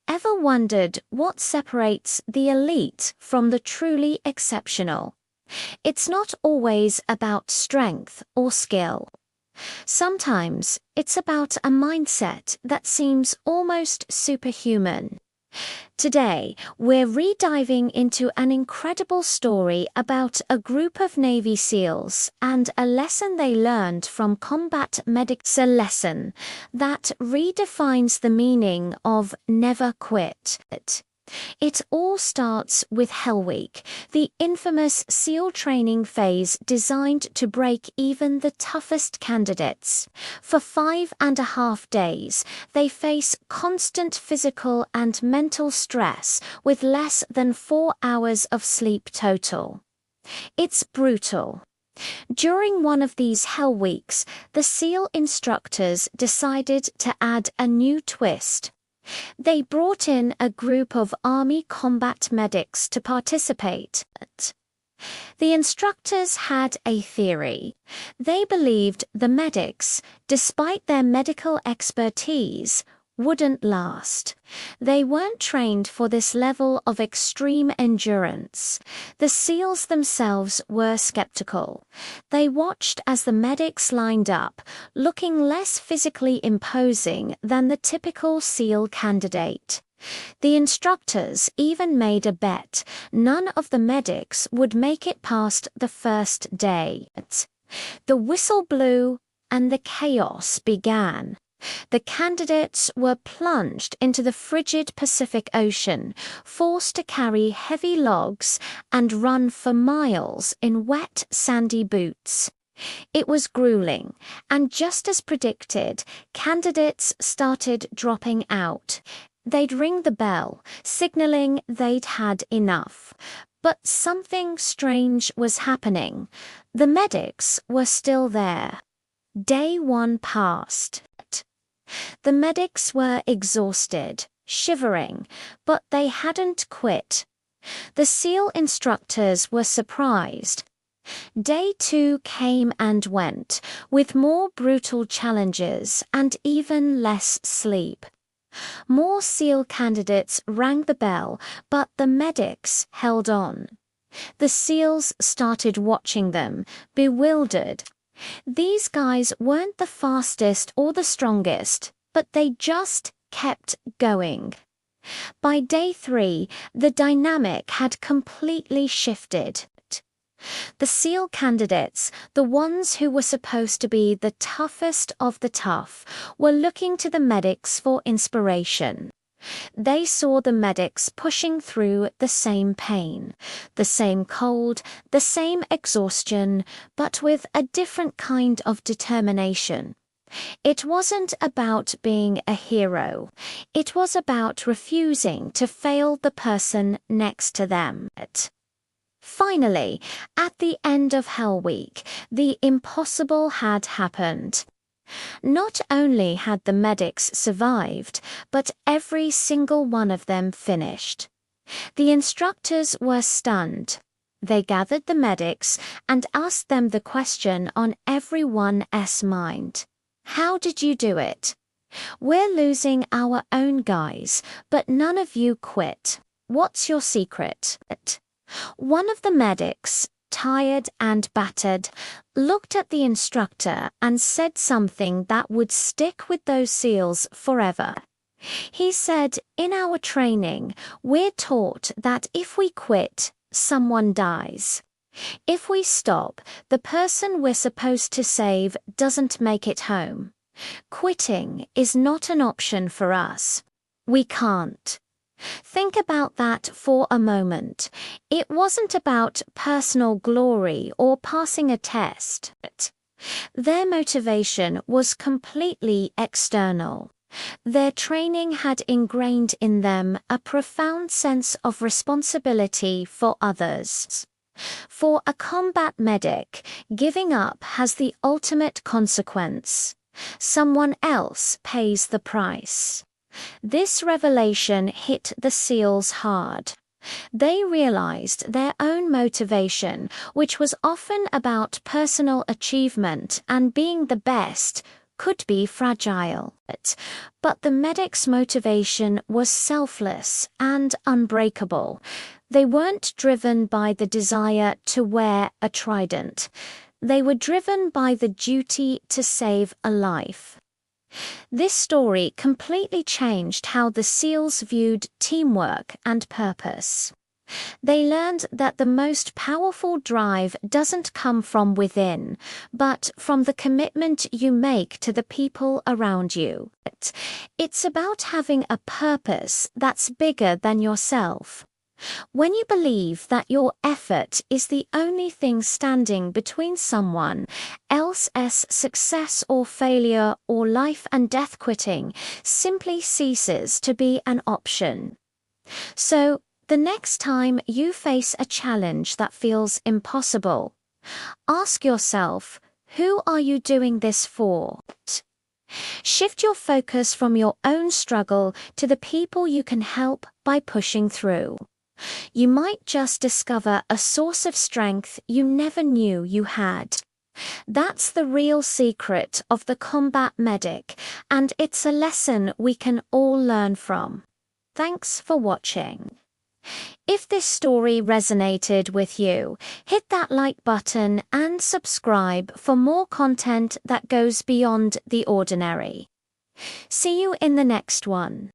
Ever wondered what separates the elite from the truly exceptional? It's not always about strength or skill. Sometimes it's about a mindset that seems almost superhuman. Today, we're rediving into an incredible story about a group of Navy SEALs and a lesson they learned from combat medics. A lesson that redefines the meaning of never quit. It all starts with Hell Week, the infamous SEAL training phase designed to break even the toughest candidates. For 5.5 days, they face constant physical and mental stress with less than 4 hours of sleep total. It's brutal. During one of these Hell Weeks, the SEAL instructors decided to add a new twist. They brought in a group of Army combat medics to participate. The instructors had a theory. They believed the medics, despite their medical expertise, wouldn't last. They weren't trained for this level of extreme endurance. The SEALs themselves were skeptical. They watched as the medics lined up, looking less physically imposing than the typical SEAL candidate. The instructors even made a bet none of the medics would make it past the first day. The whistle blew and the chaos began. The candidates were plunged into the frigid Pacific Ocean, forced to carry heavy logs and run for miles in wet, sandy boots. It was grueling, and just as predicted, candidates started dropping out. They'd ring the bell, signaling they'd had enough. But something strange was happening. The medics were still there. Day 1 passed. The medics were exhausted, shivering, but they hadn't quit. The SEAL instructors were surprised. Day 2 came and went, with more brutal challenges and even less sleep. More SEAL candidates rang the bell, but the medics held on. The SEALs started watching them, bewildered. These guys weren't the fastest or the strongest, but they just kept going. By day 3, the dynamic had completely shifted. The SEAL candidates, the ones who were supposed to be the toughest of the tough, were looking to the medics for inspiration. They saw the medics pushing through the same pain, the same cold, the same exhaustion, but with a different kind of determination. It wasn't about being a hero. It was about refusing to fail the person next to them. Finally, at the end of Hell Week, the impossible had happened. Not only had the medics survived, but every single one of them finished. The instructors were stunned. They gathered the medics and asked them the question on everyone's mind. How did you do it? We're losing our own guys, but none of you quit. What's your secret? One of the medics, tired and battered, looked at the instructor and said something that would stick with those SEALs forever. He said, "In our training, we're taught that if we quit, someone dies. If we stop, the person we're supposed to save doesn't make it home. Quitting is not an option for us. We can't." Think about that for a moment. It wasn't about personal glory or passing a test. Their motivation was completely external. Their training had ingrained in them a profound sense of responsibility for others. For a combat medic, giving up has the ultimate consequence. Someone else pays the price. This revelation hit the SEALs hard. They realized their own motivation, which was often about personal achievement and being the best, could be fragile. But the medics' motivation was selfless and unbreakable. They weren't driven by the desire to wear a trident. They were driven by the duty to save a life. This story completely changed how the SEALs viewed teamwork and purpose. They learned that the most powerful drive doesn't come from within, but from the commitment you make to the people around you. It's about having a purpose that's bigger than yourself. When you believe that your effort is the only thing standing between someone else's success or failure, or life and death, quitting simply ceases to be an option. So, the next time you face a challenge that feels impossible, ask yourself, who are you doing this for? Shift your focus from your own struggle to the people you can help by pushing through. You might just discover a source of strength you never knew you had. That's the real secret of the combat medic, and it's a lesson we can all learn from. Thanks for watching. If this story resonated with you, hit that like button and subscribe for more content that goes beyond the ordinary. See you in the next one.